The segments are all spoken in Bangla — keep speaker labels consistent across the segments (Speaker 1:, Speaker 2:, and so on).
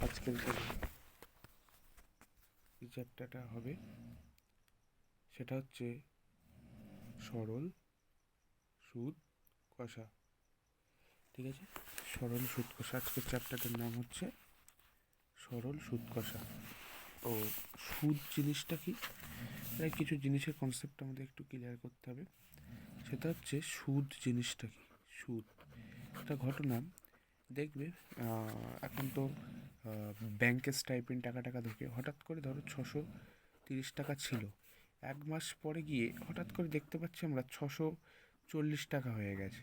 Speaker 1: আজকের যে চ্যাপ্টারটা হবে সেটা হচ্ছে সরল সুদ কষা। ঠিক আছে, সরল সুদ কষা। আজকের চ্যাপ্টারটার নাম হচ্ছে সরল সুদ কষা। তো সুদ জিনিসটা কি, কিছু জিনিসের কনসেপ্ট আমাদের একটু ক্লিয়ার করতে হবে। সেটা হচ্ছে সুদ জিনিসটা কি। সুদ একটা ঘটনা, দেখবে এখন তো ব্যাংকে স্টাইপেন্ড টাকা টাকা ঢোকে। হঠাৎ করে ধরো 630 টাকা ছিল, 1 মাস পরে গিয়ে হঠাৎ করে দেখতে পাচ্ছি আমরা 640 টাকা হয়ে গেছে।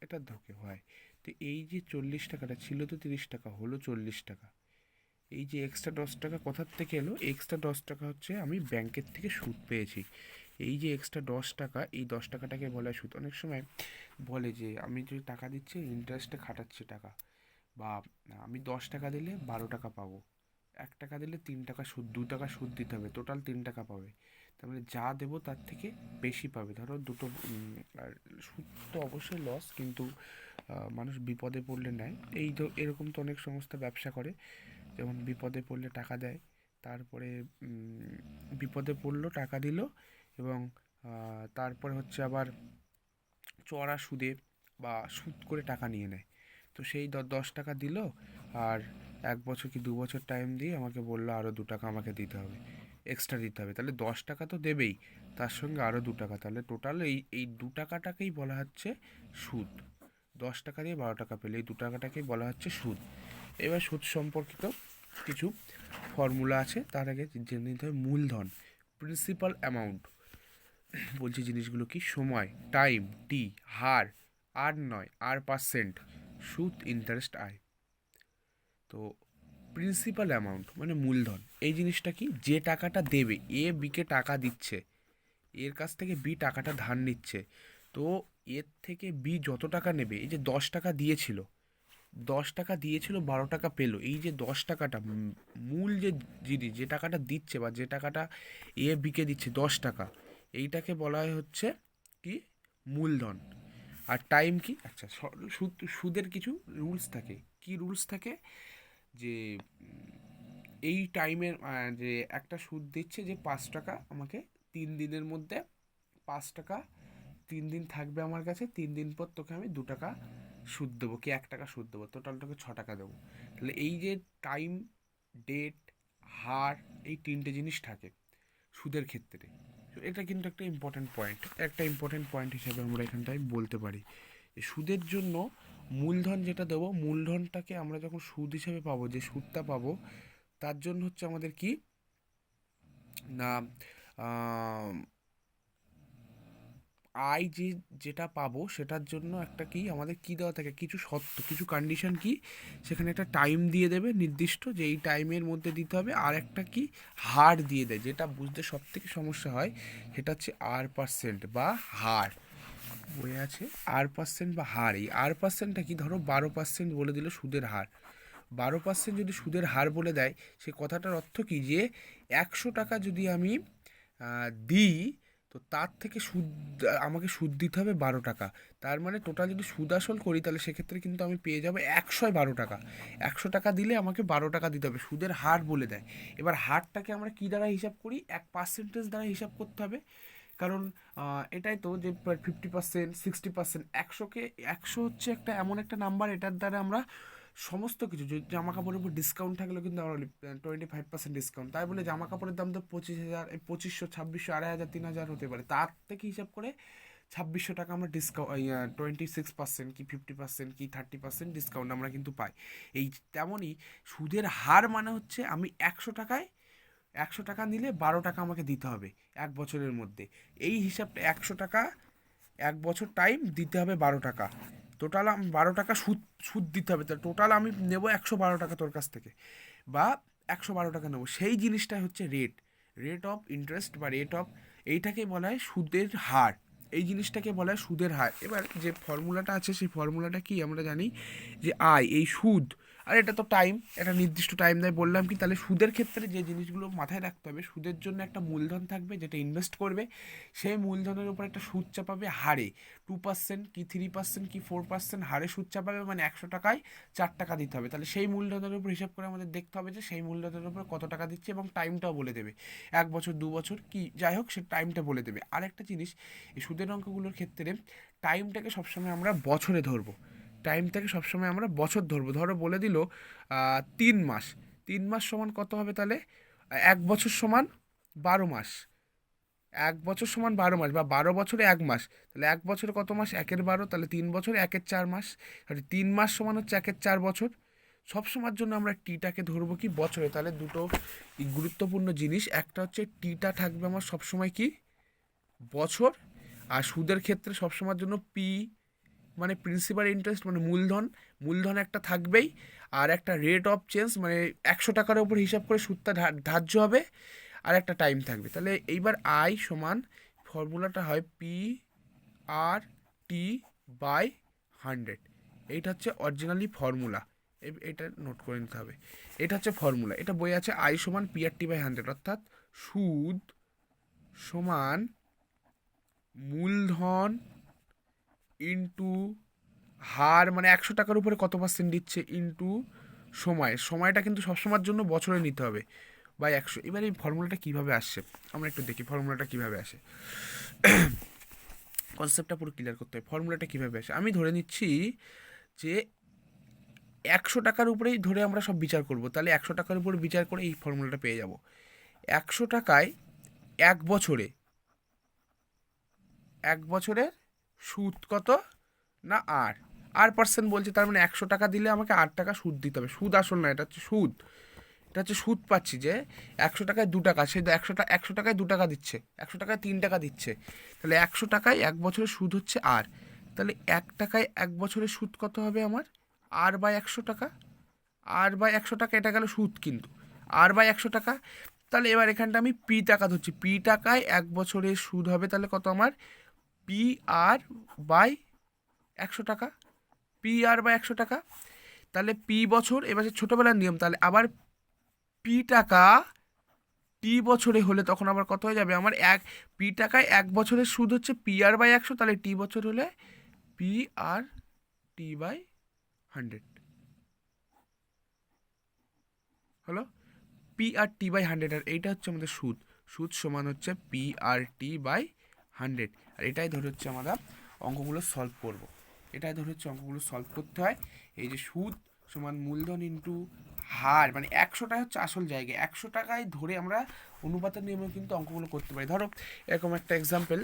Speaker 1: এটা ঢোকে হয়। তো এই যে 40 টাকাটা ছিল, তো 30 টাকা হলো 40 টাকা। এই যে এক্সট্রা 10 টাকা কোথার থেকে এলো? এক্সট্রা 10 টাকা হচ্ছে আমি ব্যাংকের থেকে সুদ পেয়েছি। এই যে এক্সট্রা 10 টাকা, এই 10 টাকাটাকে বলা হয় সুদ। অনেক সময় বলে যে আমি যে টাকা দিচ্ছি ইন্টারেস্টে খাটাচ্ছি টাকা, বা আমি 10 টাকা দিলে 12 টাকা পাবো, 1 টাকা দিলে 3 টাকা সুদ, 2 টাকা সুদ দিতে হবে, টোটাল 3 টাকা পাবে। তার মানে যা দেবো তার থেকে বেশি পাবে। ধরো দুটো আর সুদ তো অবশ্যই লস, কিন্তু মানুষ বিপদে পড়লে নেয়। এই তো এরকম তো অনেক সংস্থা ব্যবসা করে, যেমন বিপদে পড়লে টাকা দেয়, তারপরে বিপদে পড়লো টাকা দিল, এবং তারপরে হচ্ছে আবার চড়া সুদে বা সুদ করে টাকা নিয়ে নেয়। তো সেই 10 টাকা দিল, আর 1 বছর কি 2 বছর টাইম দিয়ে আমাকে বললো আরও 2 টাকা আমাকে দিতে হবে, এক্সট্রা দিতে হবে। তাহলে 10 টাকা তো দেবেই, তার সঙ্গে আরও 2 টাকা, তাহলে টোটাল এই 2 টাকাটাকেই বলা হচ্ছে সুদ। 10 টাকা দিয়ে 12 টাকা পেলে এই 2 টাকাটাকেই বলা হচ্ছে সুদ। এবার সুদ সম্পর্কিত কিছু ফর্মুলা আছে, তার আগে জেনে নিতে হবে মূলধন, প্রিন্সিপাল অ্যামাউন্ট। বলছি জিনিসগুলো কি: সময়, টাইম, টি, হার, আর নয় আর%, সুদ, ইন্টারেস্ট, আয়। তো প্রিন্সিপাল অ্যামাউন্ট মানে মূলধন। এই জিনিসটা কি? যে টাকাটা দেবে, এ বিকে টাকা দিচ্ছে, এর কাছ থেকে বি টাকাটা ধার নিচ্ছে। তো এর থেকে বি যত টাকা নেবে, এই যে 10 টাকা দিয়েছিল, 10 টাকা দিয়েছিল, 12 টাকা পেলো, এই যে 10 টাকাটা মূল যে জিনিস, যে টাকাটা দিচ্ছে বা যে টাকাটা এ বিকে দিচ্ছে 10 টাকা, এইটাকে বলা হয় হচ্ছে কি? মূলধন। আর টাইম কি? আচ্ছা, সুদের কিছু রুলস থাকে। কি রুলস থাকে? যে এই টাইমের যে একটা সুদ দিচ্ছে যে 5 টাকা আমাকে 3 দিনের মধ্যে, 5 টাকা 3 দিন থাকবে আমার কাছে, 3 দিন পর তোকে আমি 2 টাকা সুদ দেবো, কি 1 টাকা সুদ দেবো, টোটাল তোকে 6 টাকা দেবো। তাহলে এই যে টাইম, ডেট, হার, এই 3টে জিনিস থাকে সুদের ক্ষেত্রে। তো এটা কিন্তু একটা ইম্পর্ট্যান্ট পয়েন্ট, একটা ইম্পর্ট্যান্ট পয়েন্ট হিসেবে আমরা এখানটায় বলতে পারি। সুদের জন্য মূলধন যেটা দেবো, মূলধনটাকে আমরা যখন সুদ হিসেবে পাবো, যে সুদটা পাবো, তার জন্য হচ্ছে আমাদের কি না, আয় যেটা পাবো সেটার জন্য একটা কি আমাদের কি দেওয়া থাকে, কিছু শর্ত, কিছু কন্ডিশন। কি? সেখানে একটা টাইম দিয়ে দেবে নির্দিষ্ট, যে এই টাইমের মধ্যে দিতে হবে। আর একটা কি, হার দিয়ে দেয়, যেটা বুঝতে সব থেকে সমস্যা হয়, সেটা হচ্ছে আর% বা হার। বই আছে আর% বা হার। এই আর%টা কি? ধরো 12% বলে দিল সুদের হার। 12% যদি সুদের হার বলে দেয়, সে কথাটার অর্থ কি? যে 100 টাকা যদি আমি দিই, তো তার থেকে সুদ আমাকে সুদ দিতে হবে 12 টাকা। তার মানে টোটাল যদি সুদ আসল করি, তাহলে সেক্ষেত্রে কিন্তু আমি পেয়ে যাবো 112 টাকা। 100 টাকা দিলে আমাকে 12 টাকা দিতে হবে, সুদের হার বলে দেয়। এবার হারটাকে আমরা কী দ্বারা হিসাব করি? এক পার্সেন্টেজ দ্বারা হিসাব করতে হবে। কারণ এটাই তো যে 50%, 60%, 100কে 100 হচ্ছে একটা এমন একটা নাম্বার, এটার দ্বারা আমরা সমস্ত কিছু, জামা কাপড়ের উপর ডিসকাউন্ট থাকলেও কিন্তু আমরা 25% ডিসকাউন্ট, তাই বলে জামা কাপড়ের দাম তো 25,000, 2500, 2600, 2,500, 3,000 হতে পারে, তার থেকে হিসাব করে 2600 টাকা আমরা ডিসকাউন্ট, 26% কি 50% কি 30% ডিসকাউন্ট আমরা কিন্তু পাই। এই তেমনই সুদের হার মানে হচ্ছে আমি 100 টাকায়, 100 টাকা নিলে 12 টাকা আমাকে দিতে হবে 1 বছরের মধ্যে। এই হিসাবটা 100 টাকা 1 বছর টাইম দিতে হবে 12 টাকা, টোটাল 12 টাকা সুদ সুদ দিতে হবে। তাহলে টোটাল আমি নেবো 112 টাকা তোর কাছ থেকে, বা 112 টাকা নেবো। সেই জিনিসটাই হচ্ছে রেট, রেট অফ ইন্টারেস্ট বা রেট অফ, এইটাকে বলা হয় সুদের হার। এই জিনিসটাকে বলা হয় সুদের হার। এবার যে ফর্মুলাটা আছে, সেই ফর্মুলাটা কি আমরা জানি, যে আয়, এই সুদ আর এটা তো টাইম, একটা নির্দিষ্ট টাইম দেয়। বললাম কি, তাহলে সুদের ক্ষেত্রে যে জিনিসগুলো মাথায় রাখতে হবে, সুদের জন্য একটা মূলধন থাকবে যেটা ইনভেস্ট করবে, সেই মূলধনের উপর একটা সুদ চাপাবে হারে, 2% কি 3% কি 4% হারে সুদ চাপাবে, মানে 100 টাকায় 4 টাকা দিতে হবে। তাহলে সেই মূলধনের উপর হিসাব করে আমাদের দেখতে হবে যে সেই মূলধনের উপর কত টাকা দিচ্ছে, এবং টাইমটাও বলে দেবে, 1 বছর 2 বছর কি যাই হোক, সে টাইমটা বলে দেবে। আর একটা জিনিস, এই সুদের অঙ্কগুলোর ক্ষেত্রে টাইমটাকে সবসময় আমরা বছরে ধরবো, টাইমটাকে সবসময় আমরা বছর ধরবো। ধরো বলে দিল 3 মাস, 3 মাস সমান কত হবে, তাহলে 1 বছর সমান 12 মাস, 1 বছর সমান 12 মাস, বা 12 বছরে 1 মাস, তাহলে 1 বছরে কত মাস, 1 12, তাহলে 3 বছরে 1 4 মাস, 3 মাস সমান হচ্ছে 1 4 বছর। সব সময়ের জন্য আমরা টিটাকে ধরবো কি বছরে। তাহলে দুটো গুরুত্বপূর্ণ জিনিস, একটা হচ্ছে টিটা থাকবে আমার সবসময় কি বছর, আর সুদের ক্ষেত্রে সবসময়ের জন্য পি মানে প্রিন্সিপাল ইন্টারেস্ট মানে মূলধন, মূলধন একটা থাকবেই, আর একটা রেট অফ চেঞ্জ মানে 100 টাকার উপর হিসাব করে সুদটা ধার্য হবে, আর একটা টাইম থাকবে। তাহলে এইবার আই সমান, ফর্মুলাটা হয় পি আর টি বাই 100। এইটা হচ্ছে অরিজিনালি ফর্মুলা, এটা নোট করে নিতে হবে। এটা হচ্ছে ফর্মুলা, এটা বই আছে আই সমান পি আর টি বাই 100, অর্থাৎ সুদ সমান মূলধন ইন্টু হার, মানে 100 টাকার উপরে কত পার্সেন্ট দিচ্ছে, ইন্টু সময়, সময়টা কিন্তু সবসময়ের জন্য বছরে নিতে হবে, বাই 100। এবার এই ফর্মুলাটা কীভাবে আসছে আমরা একটু দেখি, ফর্মুলাটা কীভাবে আসে। কনসেপ্টটা পুরো ক্লিয়ার করতে হবে, ফর্মুলাটা কীভাবে আসে। আমি ধরে নিচ্ছি যে 100 টাকার উপরেই ধরে আমরা সব বিচার করব, তাহলে 100 টাকার উপরে বিচার করে এই ফর্মুলাটা পেয়ে যাব। 100 টাকায় 1 বছরে, 1 বছরের সুদ কত না আর পার্সেন্ট বলছে, তার মানে 100 টাকা দিলে আমাকে 8 টাকা সুদ দিতে হবে। সুদ আসল না, এটা হচ্ছে সুদ, এটা হচ্ছে সুদ পাচ্ছি যে 100 টাকায় 2 টাকা, সে 100 টাকায় 2 টাকা দিচ্ছে, 100 টাকায় 3 টাকা দিচ্ছে, তাহলে 100 টাকায় 1 বছরের সুদ হচ্ছে আর, তাহলে 1 টাকায় 1 বছরের সুদ কত হবে আমার, আর বাই 100 টাকা, আর বাই 100 টাকা, এটা গেল সুদ কিন্তু, আর বাই 100 টাকা। তাহলে এবার এখানটা আমি পি টাকা ধরছি, পি টাকায় 1 বছরের সুদ হবে, তাহলে কত আমার, পি আর বাই 100 টাকা, পি আর বাই 100 টাকা। তাহলে পি বছর, এবার ছোটোবেলার নিয়ম, তাহলে আবার পি টাকা টি বছরে হলে তখন আবার কত হয়ে যাবে আমার, পি টাকায় 1 বছরের সুদ হচ্ছে পি আর বাই 100, তাহলে টি বছর হলে পি আর টি বাই 100 হলো, পি আর টি বাই 100। আর এইটা হচ্ছে আমাদের সুদ, সুদ সমান হচ্ছে পি আর টি বাই 100। আর এটাই ধরে হচ্ছে আমরা অঙ্কগুলো সলভ করব, এটাই ধরে হচ্ছে অঙ্কগুলো সলভ করতে হয়। এই যে সুদ সমান মূলধন ইন্টু হার, মানে 100 টাকা হচ্ছে আসল জায়গায়, 100 টাকায় ধরে আমরা অনুপাতের নিয়মে কিন্তু অঙ্কগুলো করতে পারি। ধরো এরকম একটা এক্সাম্পল,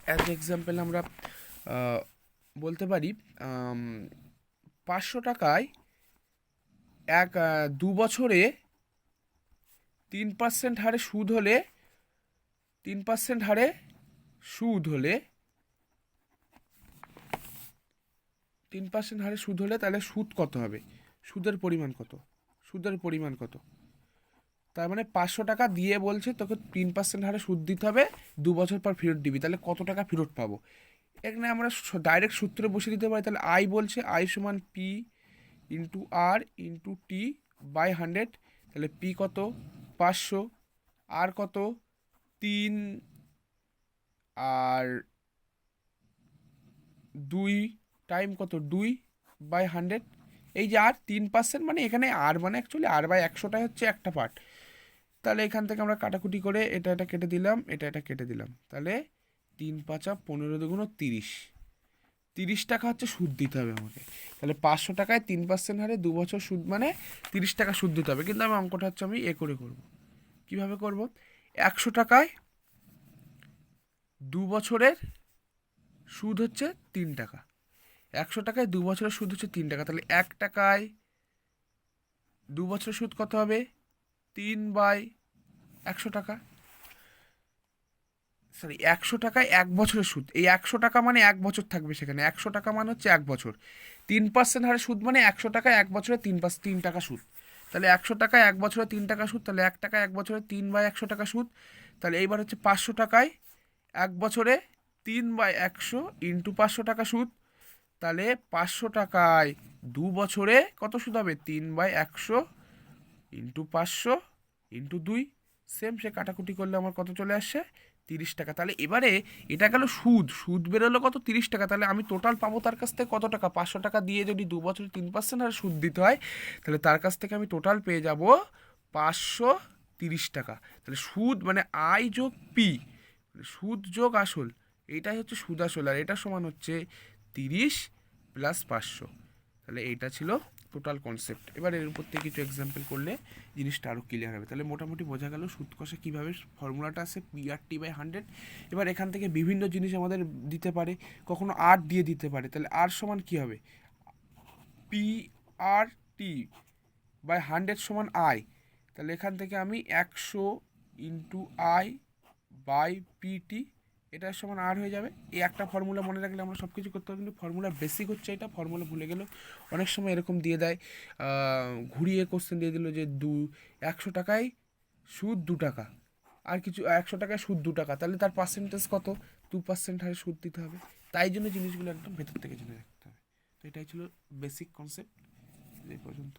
Speaker 1: অ্যাজ এক্সাম্পল আমরা বলতে পারি 500 টাকায় 2 বছরে 3% হারে সুদ হলে, 3% হারে সুদ হলে, 3% হারে সুদ হলে তাহলে সুদ কত হবে, সুদের পরিমাণ কত, সুদের পরিমাণ কত, তার মানে 500 টাকা দিয়ে বলছে তোকে 3% হারে সুদ দিতে হবে, 2 বছর পর ফেরত দিবি, তাহলে কত টাকা ফেরত পাবো। এখানে আমরা ডাইরেক্ট সূত্রে বসে দিতে পারি, তাহলে আই বলছে আই সমান P into R into T by 100, তাহলে পি কত 500, আর কত 3, আর 2, টাইম কত 2 বাই 100। এই যে আর 3%, মানে এখানে আর মানে অ্যাকচুয়ালি আর বাই 100টাই হচ্ছে একটা পার্ট। তাহলে এখান থেকে আমরা কাটাকুটি করে এটা কেটে দিলাম, এটা কেটে দিলাম, তাহলে 3 5 15 2 30, 30 টাকা হচ্ছে সুদ দিতে হবে আমাকে। তাহলে 500 টাকায় 3% হারে 2 বছর সুদ, মানে 30 টাকা সুদ দিতে হবে। কিন্তু আমি অঙ্কটা হচ্ছে আমি করে করব, কীভাবে করব, 100 টাকায় 2 বছরের সুদ হচ্ছে 3 টাকা, 100 টাকায় 2 বছরের সুদ হচ্ছে 3 টাকা, তাহলে 1 টাকায় 2 বছরের সুদ কত হবে, 3 বাই 100 টাকা, সরি 100 টাকায় 1 বছরের সুদ, এই 100 টাকা মানে 1 বছর থাকবে সেখানে, 100 টাকা মানে হচ্ছে 1 বছর, 3% হারে সুদ মানে 100 টাকায় 1 বছরে 3 টাকা সুদ, তাহলে 100 টাকায় 1 বছরে 3 টাকা সুদ, তাহলে 1 টাকায় 1 বছরে 3 বাই 100 টাকা সুদ। তাহলে এইবার হচ্ছে 500 টাকায় 1 বছরে 3 বাই 100 ইন্টু 500 টাকা সুদ, তাহলে 500 টাকায় 2 বছরে কত সুদ হবে? 3/100 ইন্টু 500 ইন্টু 2, সেম সে কাটাকুটি করলে আমার কত চলে আসছে? 30 টাকা। তাহলে এবারে এটা গেল সুদ, সুদ বেরোলো কত? 30 টাকা। তাহলে আমি টোটাল পাবো তার কাছ থেকে কত টাকা? 500 টাকা দিয়ে যদি 2 বছরে 3% আর সুদ দিতে হয়, তাহলে তার কাছ থেকে আমি টোটাল পেয়ে যাব 530 টাকা। তাহলে সুদ মানে আই যোগ পি, সুদ যোগ আসল, এইটাই হচ্ছে সুদ আসল, আর এটা সমান হচ্ছে 30 প্লাস 500। তাহলে এইটা ছিল টোটাল কনসেপ্ট। এবার এর উপর থেকে কিছু এক্সাম্পল করলে জিনিসটা আরও ক্লিয়ার হবে। তাহলে মোটামুটি বোঝা গেল সুদ কষে কীভাবে ফর্মুলাটা আছে PRT/100। এবার এখান থেকে বিভিন্ন জিনিস আমাদের দিতে পারে, কখনো আর দিয়ে দিতে পারে। তাহলে আর সমান কী হবে? PRT/100 সমান আই। তাহলে এখান থেকে আমি 100 ইন্টু আই বাই পিটি, এটা সমান আর হয়ে যাবে। এই একটা ফর্মুলা মনে রাখলে আমরা সব কিছু করতে পারবো, কিন্তু ফর্মুলার বেসিক হচ্ছে এটা, ফর্মুলা ভুলে গেলেও অনেক সময় এরকম দিয়ে দেয়, ঘুরিয়ে কোশ্চেন দিয়ে দিল যে 100 টাকায় সুদ 2 টাকা, আর কিছু 100 টাকায় সুদ 2 টাকা, তাহলে তার পার্সেন্টেজ কত? 2% হারে সুদ দিতে হবে। তাই জন্য জিনিসগুলো একদম ভেতর থেকে জেনে রাখতে হবে। তো এটাই ছিল বেসিক কনসেপ্ট। এই পর্যন্ত।